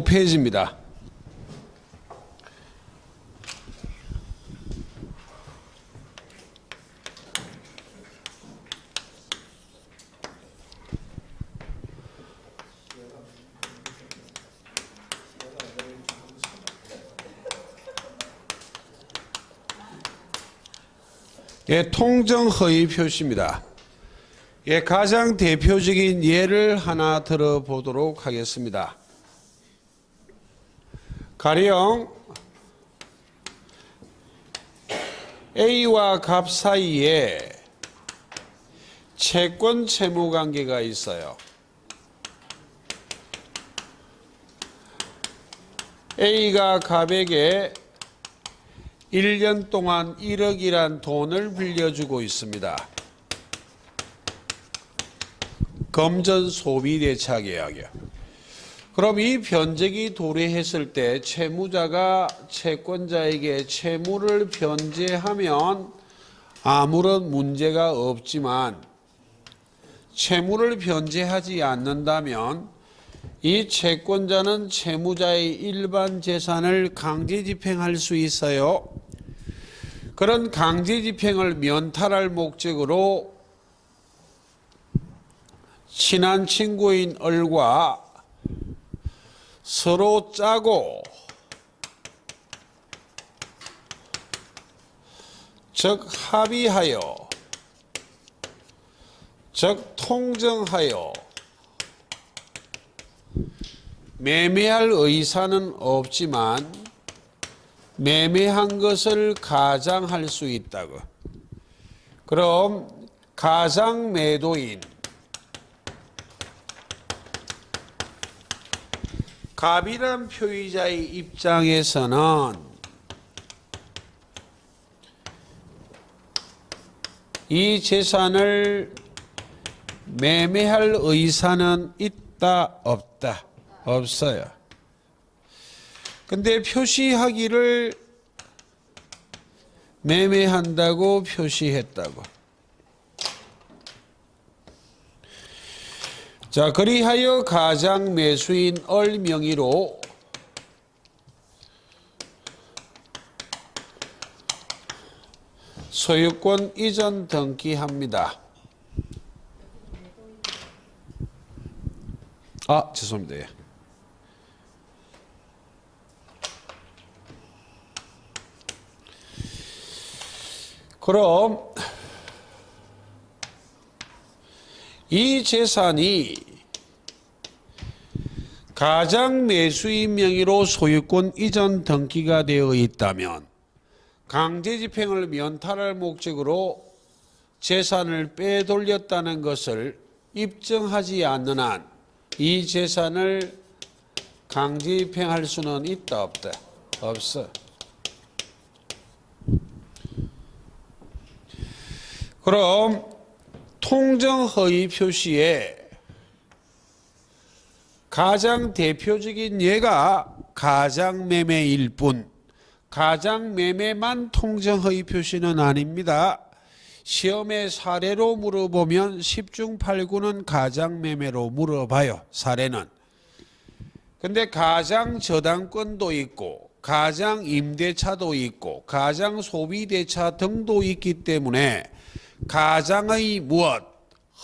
5페이지입니다. 예, 통정허위 표시입니다. 예, 가장 대표적인 예를 하나 들어보도록 하겠습니다. 가령 A와 값 사이에 채권 채무 관계가 있어요. A가 값에게 1년 동안 1억이란 돈을 빌려주고 있습니다. 금전 소비 대차 계약이요. 그럼 이 변제기 도래했을 때 채무자가 채권자에게 채무를 변제하면 아무런 문제가 없지만 채무를 변제하지 않는다면 이 채권자는 채무자의 일반 재산을 강제 집행할 수 있어요. 그런 강제 집행을 면탈할 목적으로 친한 친구인 을과 서로 짜고 즉 합의하여 즉 통정하여 매매할 의사는 없지만 매매한 것을 가장할 수 있다고. 그럼 가장 매도인 갑이란 표의자의 입장에서는 이 재산을 매매할 의사는 있다 없다? 없어요. 근데 표시하기를 매매한다고 표시했다고. 자, 그리하여 가장 매수인 을 명의로 소유권 이전 등기합니다. 죄송합니다. 예. 그럼 이 재산이 가장 매수인 명의로 소유권 이전 등기가 되어 있다면 강제 집행을 면탈할 목적으로 재산을 빼돌렸다는 것을 입증하지 않는 한 이 재산을 강제 집행할 수는 있다 없다? 없어. 그럼 통정허위 표시에 가장 대표적인 예가 가장매매일 뿐 가장매매만 통정허위 표시는 아닙니다. 시험에 사례로 물어보면 10중 8구는 가장매매로 물어봐요. 사례는. 근데 가장저당권도 있고 가장임대차도 있고 가장소비대차 등도 있기 때문에 가장의 무엇,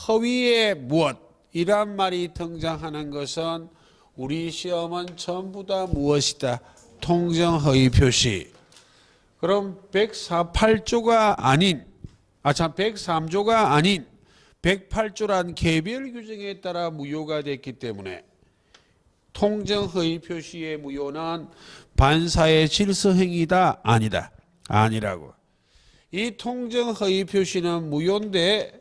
허위의 무엇 이란 말이 등장하는 것은 우리 시험은 전부 다 무엇이다? 통정허위 표시. 그럼 108조가 아닌 103조가 아닌 108조란 개별 규정에 따라 무효가 됐기 때문에 통정허위 표시의 무효는 반사의 질서행위다 아니다? 아니라고. 이 통정허위 표시는 무효인데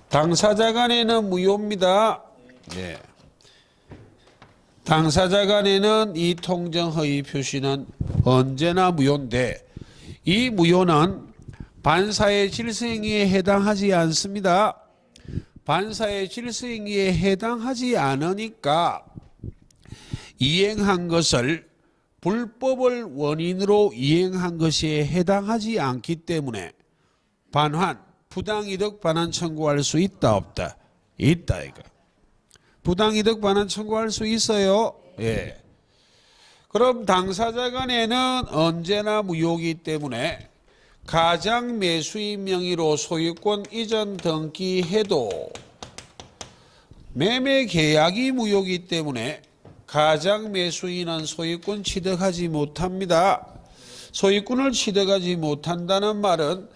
당사자 간에는 무효입니다. 네. 당사자 간에는 이 통정허위 표시는 언제나 무효인데 이 무효는 반사의 질서행위에 해당하지 않습니다. 반사의 질서행위에 해당하지 않으니까 이행한 것을 불법을 원인으로 이행한 것에 해당하지 않기 때문에 반환, 부당이득 반환 청구할 수 있다 없다? 있다 이거. 부당이득 반환 청구할 수 있어요. 예. 그럼 당사자 간에는 언제나 무효이기 때문에 가장 매수인 명의로 소유권 이전 등기해도 매매 계약이 무효이기 때문에 가장 매수인은 소유권 취득하지 못합니다. 소유권을 취득하지 못한다는 말은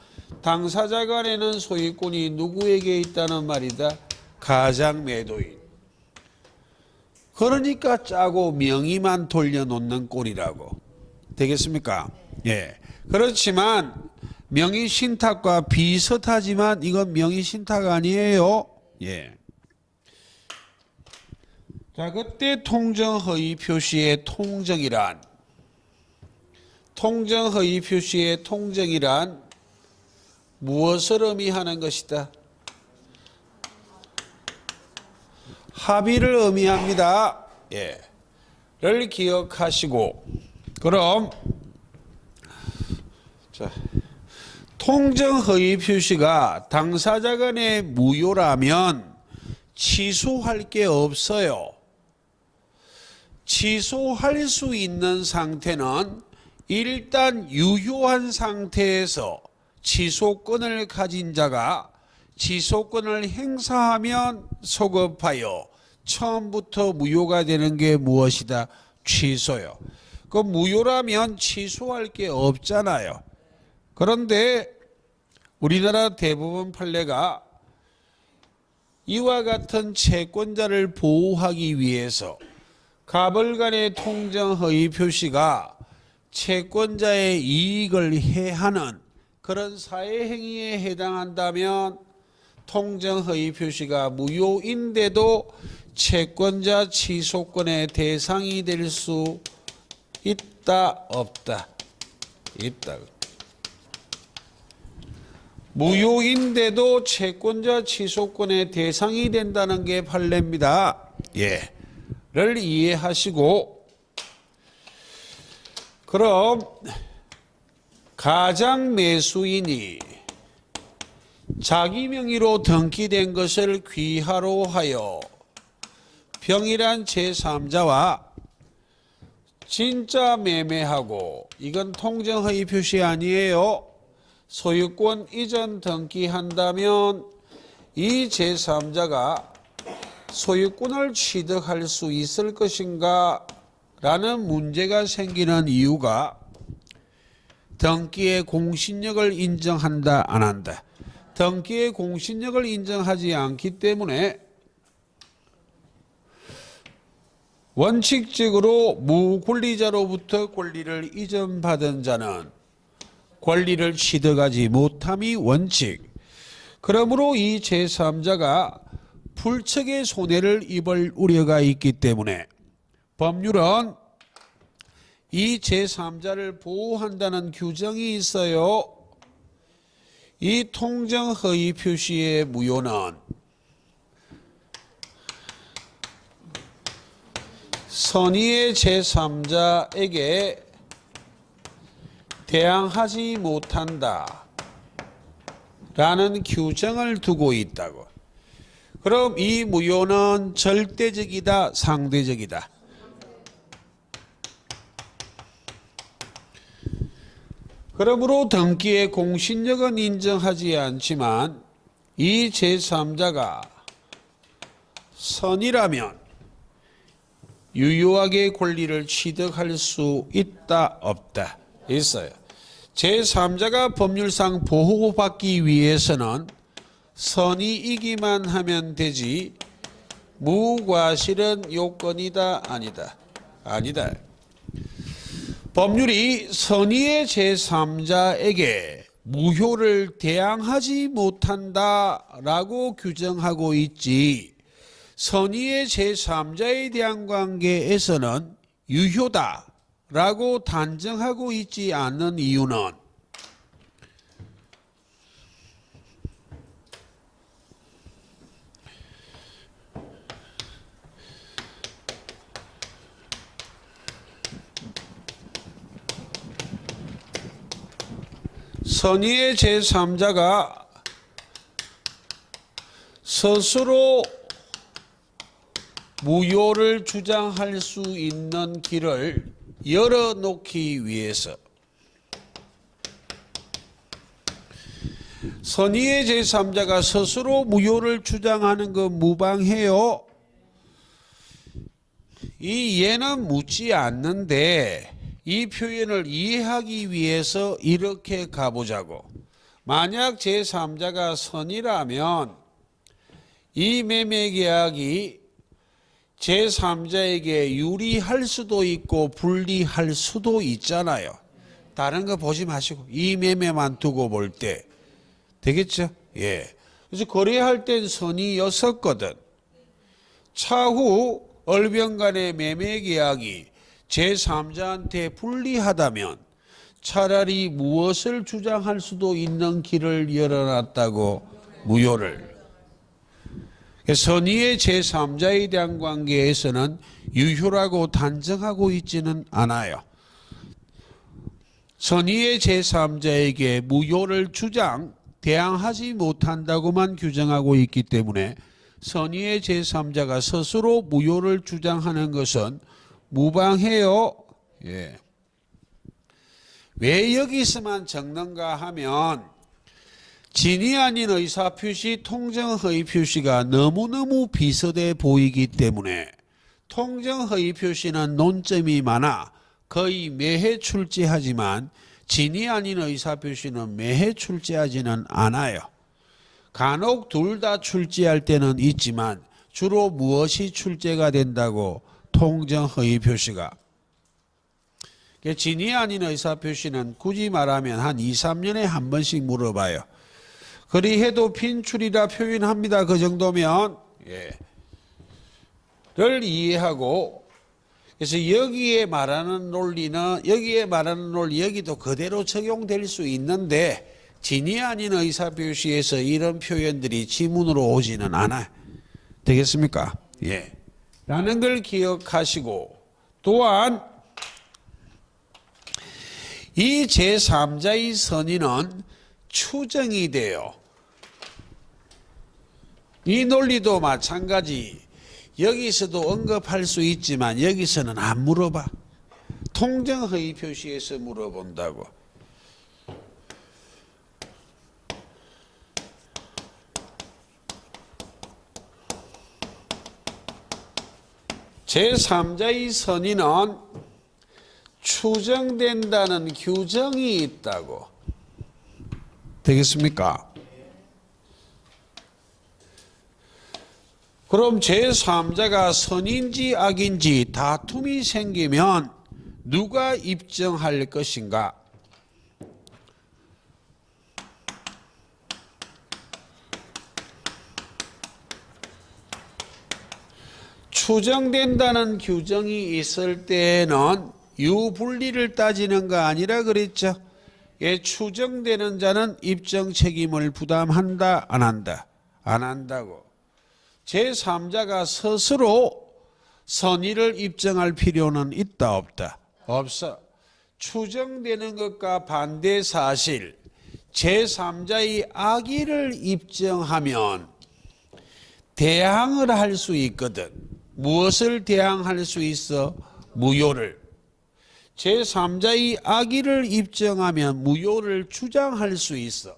당사자 간에는 소유권이 누구에게 있다는 말이다. 가장 매도인. 그러니까 짜고 명의만 돌려놓는 꼴이라고. 되겠습니까? 예. 그렇지만 명의 신탁과 비슷하지만 이건 명의 신탁 아니에요. 예. 자, 그때 통정허위 표시의 통정이란 무엇을 의미하는 것이다? 합의를 의미합니다. 예. 를 기억하시고 그럼 자, 통정허위 표시가 당사자 간의 무효라면 취소할 게 없어요. 취소할 수 있는 상태는 일단 유효한 상태에서 취소권을 가진 자가 취소권을 행사하면 소급하여 처음부터 무효가 되는 게 무엇이다? 취소요. 그 무효라면 취소할 게 없잖아요. 그런데 우리나라 대부분 판례가 이와 같은 채권자를 보호하기 위해서 가벌간의 통정허위 표시가 채권자의 이익을 해하는 그런 사회행위에 해당한다면 통정허위 표시가 무효인데도 채권자 취소권의 대상이 될 수 있다 없다? 있다. 무효인데도 채권자 취소권의 대상이 된다는 게 판례입니다. 예. 를 이해하시고 그럼 가장 매수인이 자기 명의로 등기된 것을 귀하로 하여 병일한 제3자와 진짜 매매하고 이건 통정허위 표시 아니에요. 소유권 이전 등기한다면 이 제3자가 소유권을 취득할 수 있을 것인가 라는 문제가 생기는 이유가 등기의 공신력을 인정한다 안 한다. 등기의 공신력을 인정하지 않기 때문에 원칙적으로 무권리자로부터 권리를 이전받은 자는 권리를 취득하지 못함이 원칙. 그러므로 이 제3자가 불측의 손해를 입을 우려가 있기 때문에 법률은 이 제3자를 보호한다는 규정이 있어요. 이 통정허위 표시의 무효는 선의의 제3자에게 대항하지 못한다 라는 규정을 두고 있다고. 그럼 이 무효는 절대적이다 상대적이다? 그러므로 등기의 공신력은 인정하지 않지만 이 제3자가 선이라면 유효하게 권리를 취득할 수 있다 없다? 있어요. 제3자가 법률상 보호받기 위해서는 선의이기만 하면 되지 무과실은 요건이다 아니다? 아니다. 법률이 선의의 제3자에게 무효를 대항하지 못한다라고 규정하고 있지 선의의 제3자에 대한 관계에서는 유효다라고 단정하고 있지 않는 이유는 선의의 제3자가 스스로 무효를 주장할 수 있는 길을 열어놓기 위해서 선의의 제3자가 스스로 무효를 주장하는 건 무방해요. 이 예는 묻지 않는데 이 표현을 이해하기 위해서 이렇게 가보자고. 만약 제3자가 선의라면 이 매매계약이 제3자에게 유리할 수도 있고 불리할 수도 있잖아요. 다른 거 보지 마시고 이 매매만 두고 볼 때 되겠죠? 예. 그래서 거래할 땐 선의였었거든. 차후 얼병간의 매매계약이 제3자한테 불리하다면 차라리 무엇을 주장할 수도 있는 길을 열어놨다고 무효를. 선의의 제3자에 대한 관계에서는 유효라고 단정하고 있지는 않아요. 선의의 제3자에게 무효를 대항하지 못한다고만 규정하고 있기 때문에 선의의 제3자가 스스로 무효를 주장하는 것은 무방해요. 예. 왜 여기서만 적는가 하면 진위 아닌 의사표시, 통정허위 표시가 너무너무 비슷해 보이기 때문에 통정허위 표시는 논점이 많아 거의 매해 출제하지만 진위 아닌 의사표시는 매해 출제하지는 않아요. 간혹 둘 다 출제할 때는 있지만 주로 무엇이 출제가 된다고? 통정허위 표시가. 진위 아닌 의사표시는 굳이 말하면 한 2, 3년에 한 번씩 물어봐요. 그리해도 빈출이라 표현합니다. 그 정도면 를 이해하고, 그래서 여기에 말하는 논리는 여기도 그대로 적용될 수 있는데 진위 아닌 의사표시에서 이런 표현들이 지문으로 오지는 않아요. 되겠습니까? 예. 라는 걸 기억하시고, 또한 이 제3자의 선의는 추정이 돼요. 이 논리도 마찬가지. 여기서도 언급할 수 있지만 여기서는 안 물어봐. 통정허위 표시에서 물어본다고. 제3자의 선의는 추정된다는 규정이 있다고. 되겠습니까? 그럼 제3자가 선인지 악인지 다툼이 생기면 누가 입증할 것인가? 추정된다는 규정이 있을 때에는 유불리를 따지는 거 아니라 그랬죠. 예, 추정되는 자는 입증 책임을 부담한다, 안 한다? 안 한다고. 제3자가 스스로 선의를 입증할 필요는 있다, 없다? 없어. 추정되는 것과 반대 사실, 제3자의 악의를 입증하면 대항을 할 수 있거든. 무엇을 대항할 수 있어? 무효를. 제3자의 악의를 입증하면 무효를 주장할 수 있어.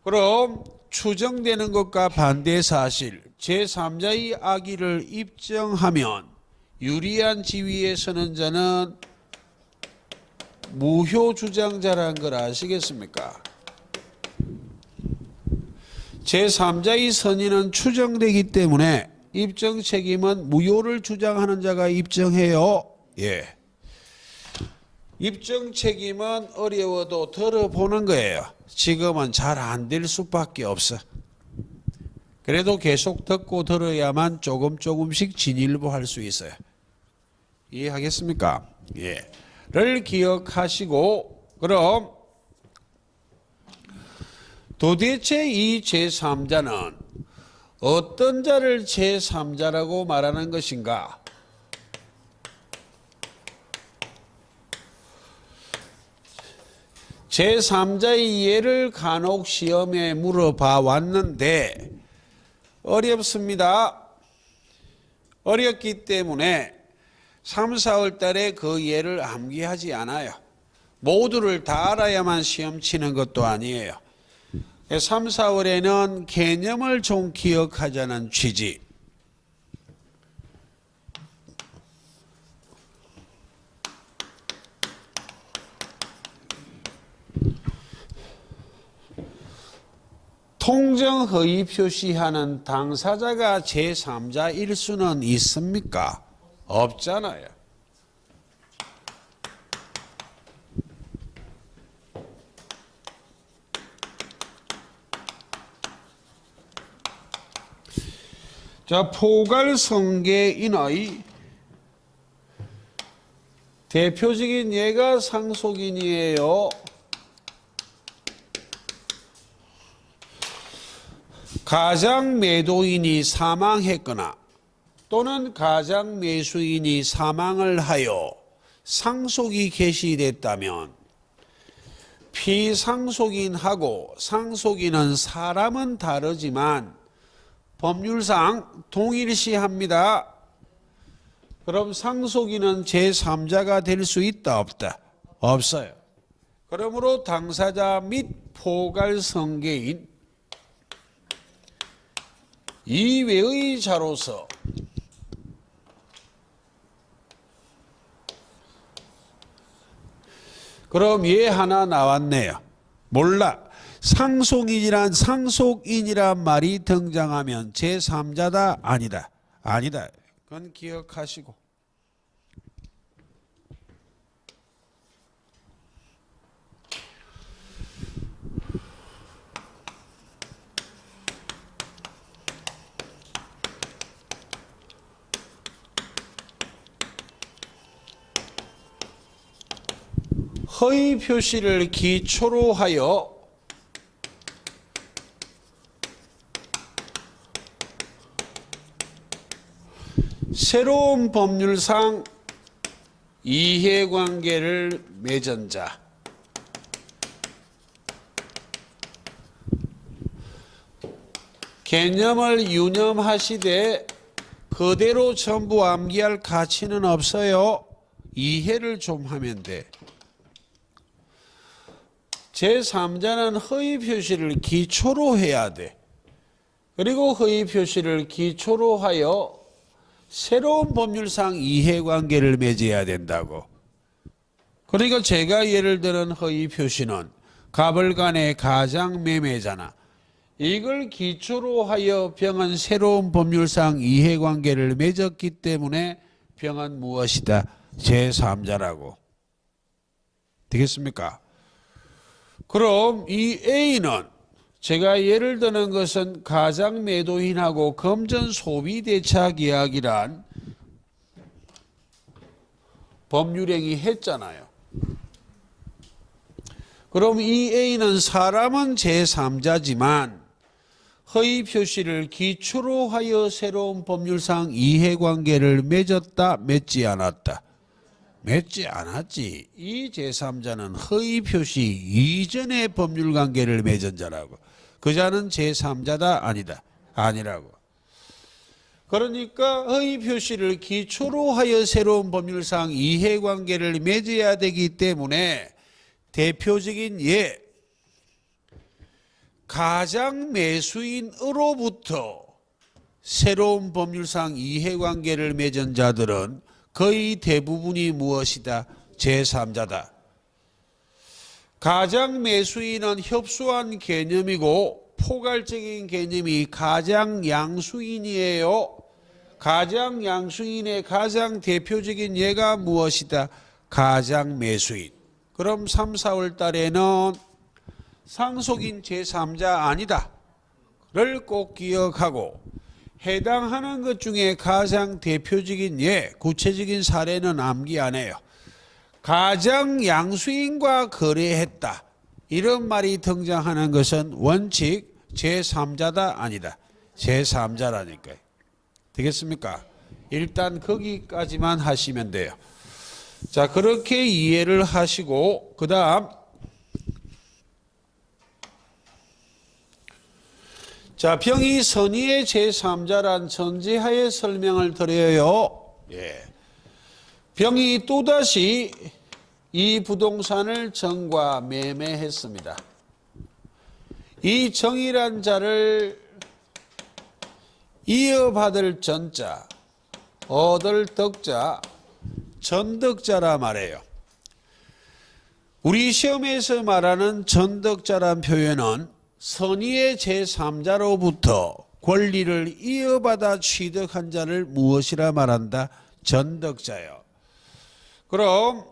그럼 추정되는 것과 반대 사실, 제3자의 악의를 입증하면 유리한 지위에 서는 자는 무효 주장자라는 걸 아시겠습니까? 제3자의 선의는 추정되기 때문에 입증 책임은 무효를 주장하는 자가 입증해요. 예. 입증 책임은 어려워도 들어보는 거예요. 지금은 잘 안 될 수밖에 없어. 그래도 계속 듣고 들어야만 조금씩 진일보할 수 있어요. 이해하겠습니까? 예. 를 기억하시고, 그럼 도대체 이 제3자는 어떤 자를 제3자라고 말하는 것인가? 제3자의 예를 간혹 시험에 물어봐 왔는데 어렵습니다. 어렵기 때문에 3, 4월 달에 그 예를 암기하지 않아요. 모두를 다 알아야만 시험 치는 것도 아니에요. 3, 4월에는 개념을 좀 기억하자는 취지. 통정허위 표시하는 당사자가 제3자일 수는 있습니까? 없잖아요. 자, 포괄성계인의 대표적인 예가 상속인이에요. 가장 매도인이 사망했거나 또는 가장 매수인이 사망을 하여 상속이 개시됐다면 피상속인하고 상속인은 사람은 다르지만 법률상 동일시합니다. 그럼 상속인은 제3자가 될 수 있다 없다? 없어요. 그러므로 당사자 및 포괄성계인 이외의 자로서 그럼 얘 하나 나왔네요. 몰라. 상속인이란 말이 등장하면 제3자다 아니다. 아니다. 그건 기억하시고. 허위 표시를 기초로 하여 새로운 법률상 이해관계를 맺은 자. 개념을 유념하시되 그대로 전부 암기할 가치는 없어요. 이해를 좀 하면 돼. 제3자는 허위 표시를 기초로 해야 돼. 그리고 허위 표시를 기초로 하여 새로운 법률상 이해관계를 맺어야 된다고. 그러니까 제가 예를 드는 허위 표시는 갑을 간의 가장매매잖아. 이걸 기초로 하여 병은 새로운 법률상 이해관계를 맺었기 때문에 병은 무엇이다? 제3자라고. 되겠습니까? 그럼 이 A는 제가 예를 드는 것은 가장매도인하고 금전소비대차계약이란 법률행위 했잖아요. 그럼 이 A는 사람은 제3자지만 허위 표시를 기초로 하여 새로운 법률상 이해관계를 맺었다, 맺지 않았다? 맺지 않았지. 이 제3자는 허위 표시 이전의 법률관계를 맺은 자라고. 그 자는 제3자다 아니다? 아니라고. 그러니까 허위 표시를 기초로 하여 새로운 법률상 이해관계를 맺어야 되기 때문에 대표적인 예, 가장 매수인으로부터 새로운 법률상 이해관계를 맺은 자들은 거의 대부분이 무엇이다? 제3자다. 가장 매수인은 협소한 개념이고 포괄적인 개념이 가장 양수인이에요. 가장 양수인의 가장 대표적인 예가 무엇이다? 가장 매수인. 그럼 3, 4월 달에는 상속인 제3자 아니다 를 꼭 기억하고 해당하는 것 중에 가장 대표적인 예, 구체적인 사례는 암기 안 해요. 가장 양수인과 거래했다. 이런 말이 등장하는 것은 원칙 제3자다 아니다. 제3자라니까요. 되겠습니까? 일단 거기까지만 하시면 돼요. 자, 그렇게 이해를 하시고 그 다음 자, 병이 선의의 제3자란 전제하에 설명을 드려요. 예. 병이 또다시 이 부동산을 정과 매매했습니다. 이 정이란 자를 이어받을 전자, 얻을 덕자, 전덕자라 말해요. 우리 시험에서 말하는 전덕자란 표현은 선의의 제3자로부터 권리를 이어받아 취득한 자를 무엇이라 말한다? 전덕자요. 그럼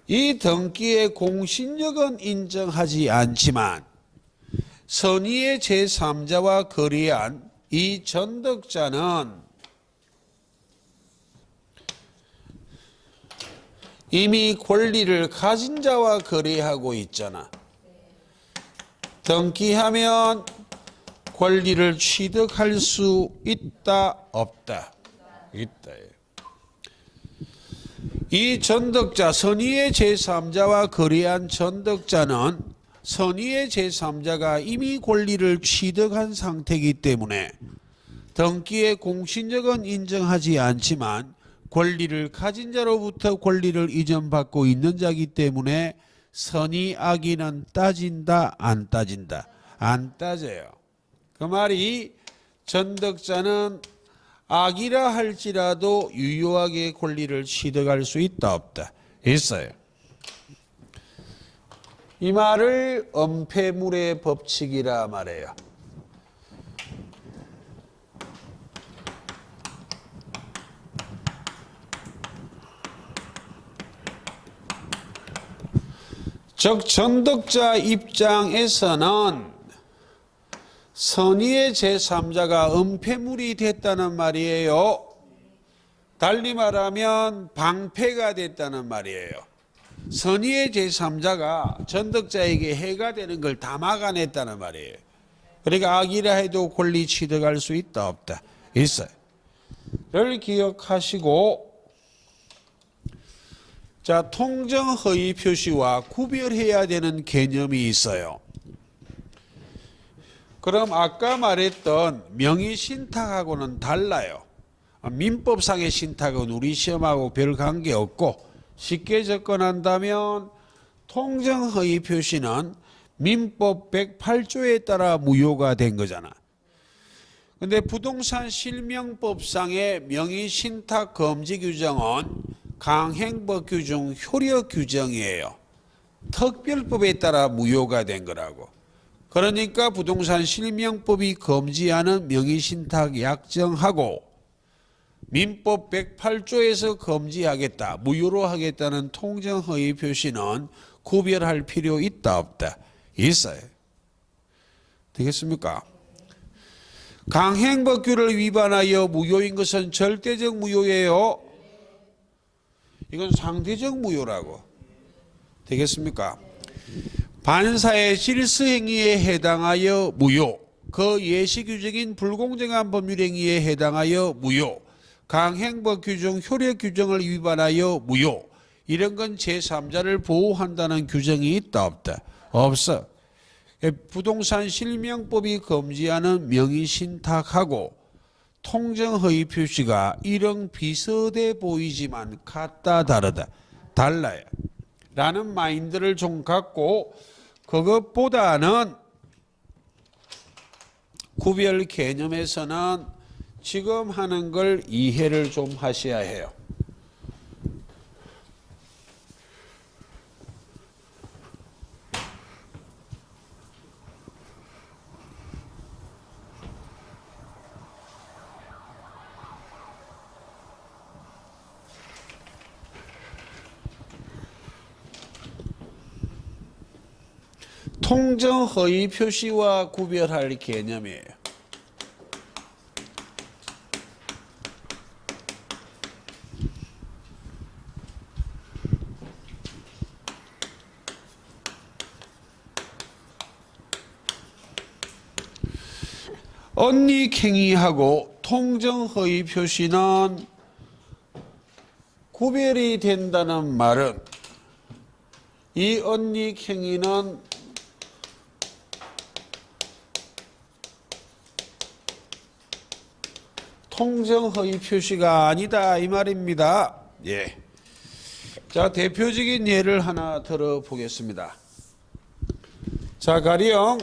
이 등기의 공신력은 인정하지 않지만 선의의 제3자와 거래한 이 전덕자는 이미 권리를 가진 자와 거래하고 있잖아. 등기하면 권리를 취득할 수 있다, 없다? 있다. 이 전덕자, 선의의 제3자와 거래한 전덕자는 선의의 제3자가 이미 권리를 취득한 상태이기 때문에 등기의 공신력은 인정하지 않지만 권리를 가진 자로부터 권리를 이전받고 있는 자이기 때문에 선의 악의는 따진다, 안 따진다? 안 따져요. 그 말이 전덕자는 악이라 할지라도 유효하게 권리를 취득할 수 있다, 없다? 있어요. 이 말을 엄폐물의 법칙이라 말해요. 즉 전덕자 입장에서는 선의의 제3자가 은폐물이 됐다는 말이에요. 달리 말하면 방패가 됐다는 말이에요. 선의의 제3자가 전덕자에게 해가 되는 걸 다 막아냈다는 말이에요. 그러니까 악이라 해도 권리 취득할 수 있다, 없다? 있어요. 를 기억하시고, 자, 통정허위 표시와 구별해야 되는 개념이 있어요. 그럼 아까 말했던 명의신탁하고는 달라요. 민법상의 신탁은 우리 시험하고 별 관계없고 쉽게 접근한다면 통정허위 표시는 민법 108조에 따라 무효가 된 거잖아. 근데 부동산 실명법상의 명의신탁 금지 규정은 강행법 규정, 효력 규정이에요. 특별법에 따라 무효가 된 거라고. 그러니까 부동산 실명법이 금지하는 명의신탁 약정하고 민법 108조에서 금지하겠다, 무효로 하겠다는 통정허위 표시는 구별할 필요 있다, 없다? 있어요. 되겠습니까? 강행법규를 위반하여 무효인 것은 절대적 무효예요. 이건 상대적 무효라고. 되겠습니까? 반사의 질서행위에 해당하여 무효, 그 예시규정인 불공정한 법률행위에 해당하여 무효, 강행법 규정, 효력 규정을 위반하여 무효, 이런 건 제3자를 보호한다는 규정이 있다, 없다? 없어. 부동산 실명법이 금지하는 명의신탁하고 통정허위 표시가 이런 비슷해 보이지만 같다, 다르다? 달라요. 라는 마인드를 좀 갖고 그것보다는 구별 개념에서는 지금 하는 걸 이해를 좀 하셔야 해요. 통정허위 표시와 구별할 개념이에요. 언닉행위하고 통정허위 표시는 구별이 된다는 말은 이 언닉행위는 통정허위 표시가 아니다 이 말입니다. 예. 자, 대표적인 예를 하나 들어보겠습니다. 자, 가령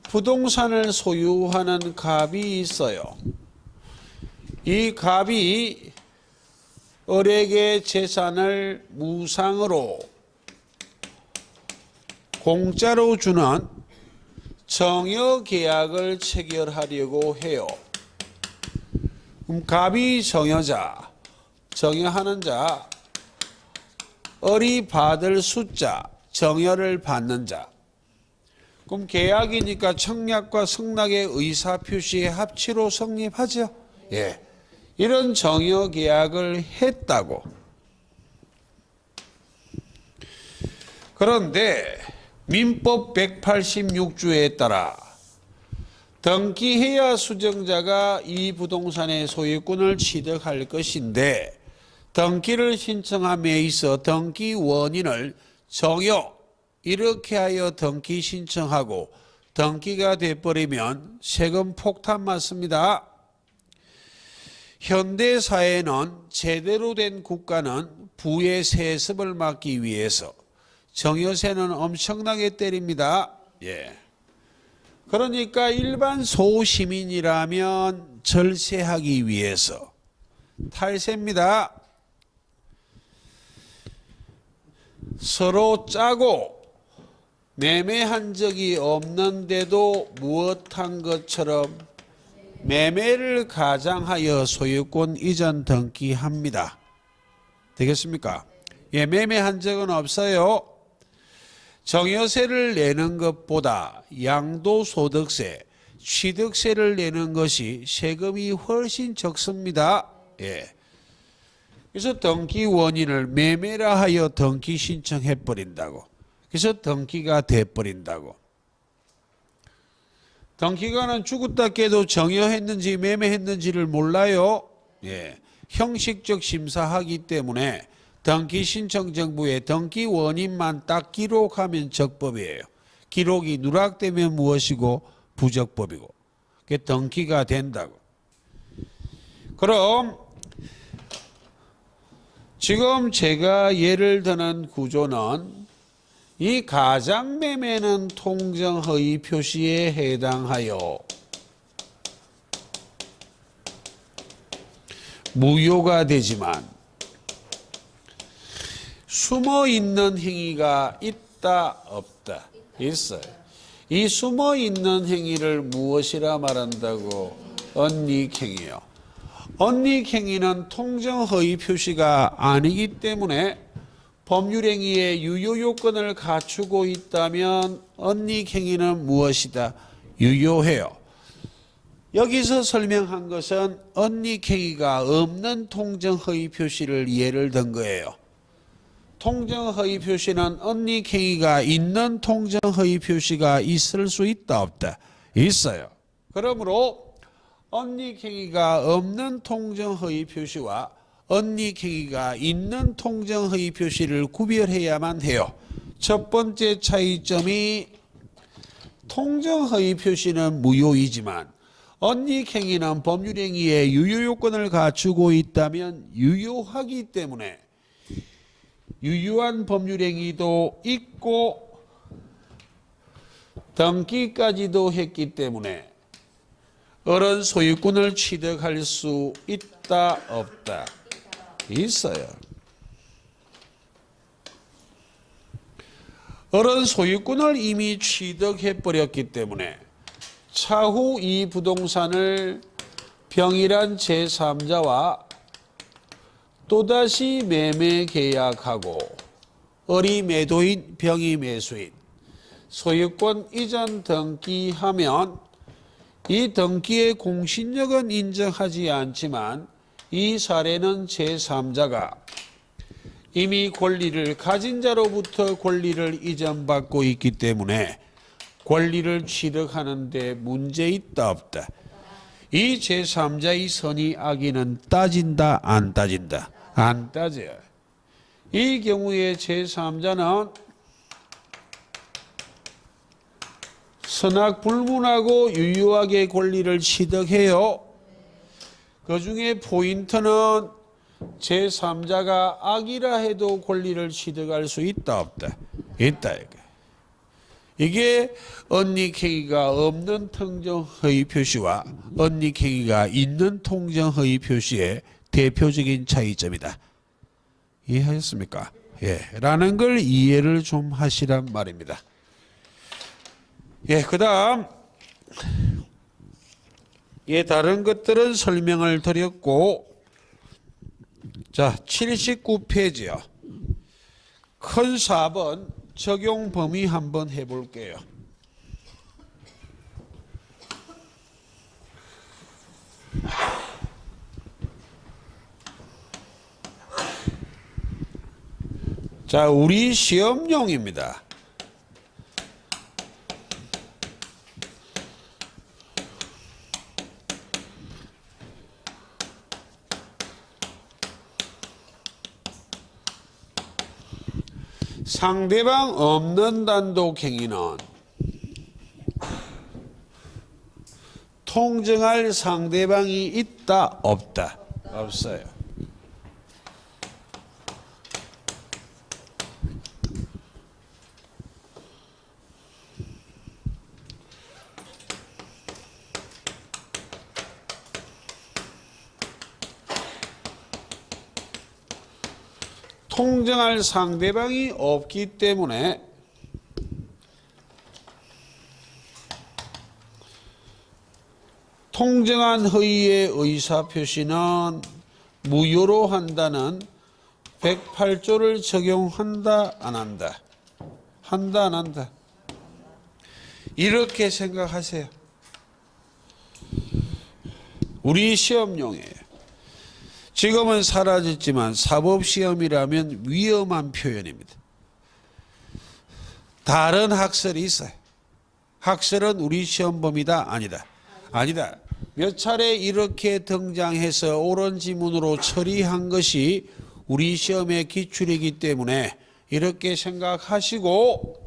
부동산을 소유하는 갑이 있어요. 이 갑이 을에게 재산을 무상으로 공짜로 주는 정여 계약을 체결하려고 해요. 그럼 갑이 정여자, 정여하는 자, 을이 받을 숫자, 정여를 받는 자. 그럼 계약이니까 청약과 승낙의 의사표시의 합치로 성립하죠. 예. 이런 정여 계약을 했다고. 그런데 민법 186조에 따라 등기해야 수정자가 이 부동산의 소유권을 취득할 것인데 등기를 신청함에 있어 등기 원인을 정여 이렇게 하여 등기 신청하고 등기가 돼버리면 세금 폭탄 맞습니다. 현대사회는 제대로 된 국가는 부의 세습을 막기 위해서 정여세는 엄청나게 때립니다. 예. 그러니까 일반 소시민이라면 절세하기 위해서 탈세입니다. 서로 짜고 매매한 적이 없는데도 무엇한 것처럼 매매를 가장하여 소유권 이전 등기합니다. 되겠습니까? 예, 매매한 적은 없어요. 정여세를 내는 것보다 양도소득세, 취득세를 내는 것이 세금이 훨씬 적습니다. 예. 그래서 등기 원인을 매매라 하여 등기 신청해 버린다고. 그래서 등기가 돼 버린다고. 등기관은 죽었다 깨도 정여했는지 매매했는지를 몰라요. 예. 형식적 심사하기 때문에 등기 신청 정부에 등기 원인만 딱 기록하면 적법이에요. 기록이 누락되면 무엇이고 부적법이고. 그게 등기가 된다고. 그럼 지금 제가 예를 드는 구조는 이 가장매매는 통정허위 표시에 해당하여 무효가 되지만 숨어있는 행위가 있다 없다? 있어요. 이 숨어있는 행위를 무엇이라 말한다고? 언닉행위요. 언닉행위는 통정허위 표시가 아니기 때문에 법률행위의 유효요건을 갖추고 있다면 언닉행위는 무엇이다? 유효해요. 여기서 설명한 것은 언닉행위가 없는 통정허위 표시를 예를 든 거예요. 통정허위 표시는 언닉행위가 있는 통정허위 표시가 있을 수 있다 없다? 있어요. 그러므로 언닉행위가 없는 통정허위 표시와 언닉행위가 있는 통정허위 표시를 구별해야만 해요. 첫 번째 차이점이 통정허위 표시는 무효이지만 언닉행위는 법률행위의 유효요건을 갖추고 있다면 유효하기 때문에 유효한 법률행위도 있고 등기까지도 했기 때문에 어른 소유권을 취득할 수 있다 없다? 있어요. 어른 소유권을 이미 취득해버렸기 때문에 차후 이 부동산을 병일한 제3자와 또다시 매매 계약하고 을이 매도인 병이 매수인 소유권 이전 등기하면 이 등기의 공신력은 인정하지 않지만 이 사례는 제3자가 이미 권리를 가진 자로부터 권리를 이전받고 있기 때문에 권리를 취득하는 데 문제 있다 없다? 이 제3자의 선의 악의는 따진다 안 따진다? 안 따져요. 이 경우에 제3자는 선악 불문하고 유효하게 권리를 취득해요. 그 중에 포인트는 제3자가 악이라 해도 권리를 취득할 수 있다 없다? 있다. 이게 언닉행위가 없는 통정허위 표시와 언닉행위가 있는 통정허위 표시의 대표적인 차이점이다. 이해하셨습니까? 예, 라는 걸 이해를 좀 하시란 말입니다. 예, 그 다음 예, 다른 것들은 설명을 드렸고, 자, 79페이지요. 큰 4번 적용 범위 한번 해볼게요. 자, 우리 시험용입니다. 상대방 없는 단독행위는 통정할 상대방이 있다 없다? 없어요. 통정할 상대방이 없기 때문에 통정한 허위의 의사표시는 무효로 한다는 108조를 적용한다 안 한다? 한다 안 한다? 이렇게 생각하세요. 우리 시험용이에요. 지금은 사라졌지만 사법시험이라면 위험한 표현입니다. 다른 학설이 있어요. 학설은 우리 시험 범위다? 아니다. 아니다. 몇 차례 이렇게 등장해서 옳은 지문으로 처리한 것이 우리 시험의 기출이기 때문에 이렇게 생각하시고,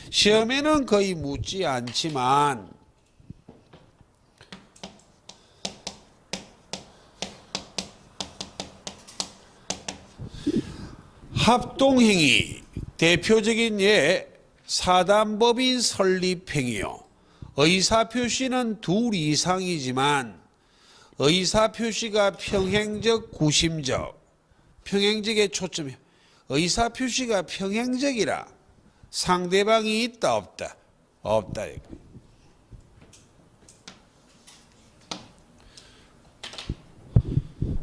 시험에는 거의 묻지 않지만 합동행위 대표적인 예 사단법인 설립행위요. 의사표시는 둘 이상이지만 의사표시가 평행적 구심적, 평행적에 초점이에요. 의사표시가 평행적이라 상대방이 있다 없다? 없다.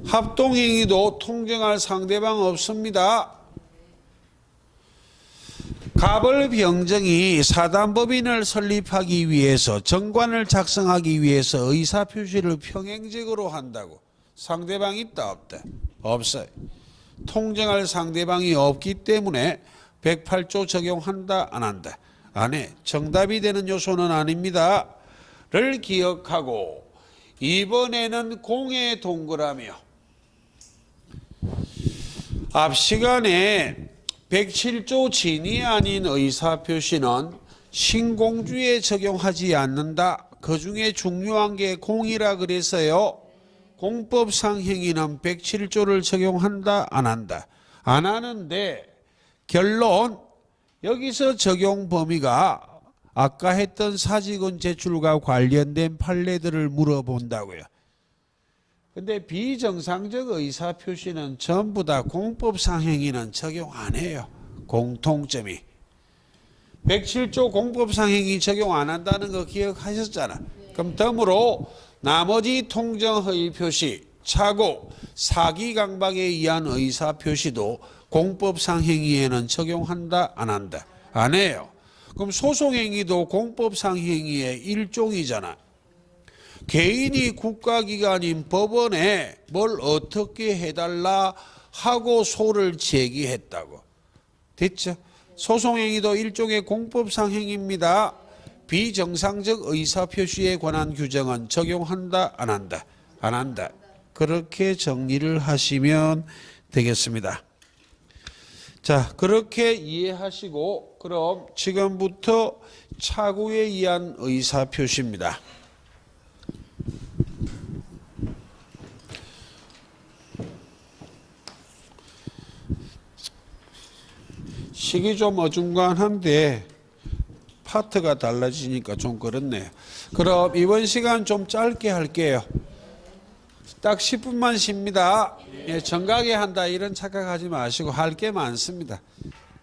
합동행위도 통정할 상대방 없습니다. 가벌병정이 사단법인을 설립하기 위해서 정관을 작성하기 위해서 의사표시를 평행적으로 한다고 상대방이 있다 없다? 없어요. 통정할 상대방이 없기 때문에 108조 적용한다 안 한다? 안 해. 정답이 되는 요소는 아닙니다. 를 기억하고 이번에는 공의 동그라미요. 앞 시간에 107조 진이 아닌 의사표시는 신공주에 적용하지 않는다. 그 중에 중요한 게 공이라 그래서요. 공법상 행위는 107조를 적용한다 안 한다? 안 하는데 결론 여기서 적용 범위가 아까 했던 사직원 제출과 관련된 판례들을 물어본다고요. 근데 비정상적 의사표시는 전부 다 공법상 행위는 적용 안 해요. 공통점이. 107조 공법상 행위 적용 안 한다는 거 기억하셨잖아. 그럼 덤으로 나머지 통정허위 표시, 착오, 사기강박에 의한 의사표시도 공법상 행위에는 적용한다 안 한다? 안 해요. 그럼 소송행위도 공법상 행위의 일종이잖아. 개인이 국가기관인 법원에 뭘 어떻게 해달라 하고 소를 제기했다고. 됐죠? 소송행위도 일종의 공법상 행위입니다. 비정상적 의사표시에 관한 규정은 적용한다 안 한다? 안 한다. 그렇게 정리를 하시면 되겠습니다. 자, 그렇게 이해하시고 그럼 지금부터 착오에 의한 의사표시입니다. 식이 좀 어중간한데 파트가 달라지니까 좀 그렇네요. 그럼 이번 시간 좀 짧게 할게요. 딱 10분만 쉽니다. 예, 정각에 한다 이런 착각하지 마시고 할 게 많습니다.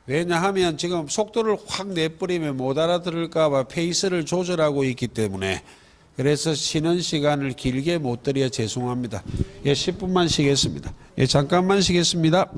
왜냐하면 지금 속도를 확 내버리면 못 알아들을까 봐 페이스를 조절하고 있기 때문에 그래서 쉬는 시간을 길게 못 드려 죄송합니다. 예, 10분만 쉬겠습니다. 예, 잠깐만 쉬겠습니다.